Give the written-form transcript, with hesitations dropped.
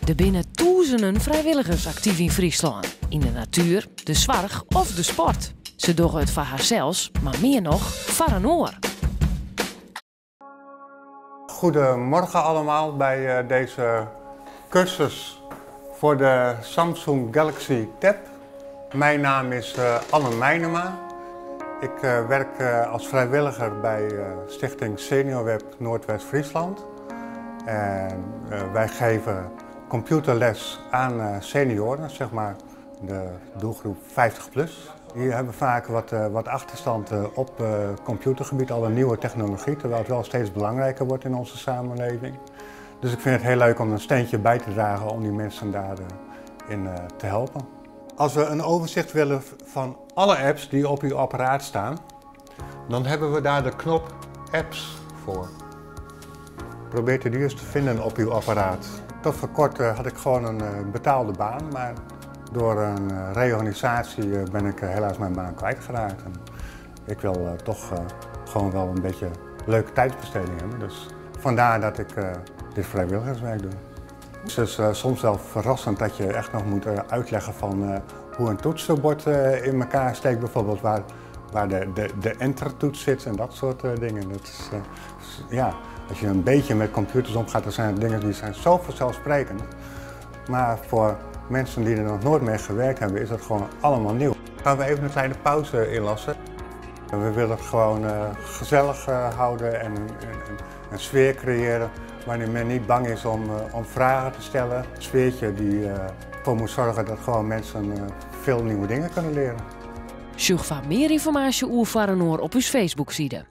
Er binnen duizenden vrijwilligers actief in Friesland. In de natuur, de zorg of de sport. Ze doen het voor haarzelfs, maar meer nog voor een oor. Goedemorgen allemaal bij deze cursus voor de Samsung Galaxy Tab. Mijn naam is Anne Meijnema. Ik werk als vrijwilliger bij Stichting SeniorWeb Noordwest-Friesland. En wij geven computerles aan senioren, zeg maar de doelgroep 50+. Hier hebben we vaak wat achterstand op computergebied, al een nieuwe technologie, terwijl het wel steeds belangrijker wordt in onze samenleving. Dus ik vind het heel leuk om een steentje bij te dragen om die mensen daarin te helpen. Als we een overzicht willen van alle apps die op uw apparaat staan, dan hebben we daar de knop Apps voor. Probeert u die eens te vinden op uw apparaat. Tot voor kort had ik gewoon een betaalde baan, maar door een reorganisatie ben ik helaas mijn baan kwijtgeraakt. En ik wil toch gewoon wel een beetje leuke tijdsbesteding hebben. Dus vandaar dat ik dit vrijwilligerswerk doe. Het is soms wel verrassend dat je echt nog moet uitleggen van hoe een toetsenbord in elkaar steekt, bijvoorbeeld waar de enter-toets zit en dat soort dingen. Dat is, ja, als je een beetje met computers omgaat, dan zijn het dingen die zijn zo vanzelfsprekend. Maar voor mensen die er nog nooit mee gewerkt hebben, is dat gewoon allemaal nieuw. Gaan we even een kleine pauze inlassen. We willen het gewoon gezellig houden en een sfeer creëren waarin men niet bang is om vragen te stellen. Een sfeertje die ervoor moet zorgen dat gewoon mensen veel nieuwe dingen kunnen leren. Zoek van meer informatie over Varenoor op uw Facebook-site.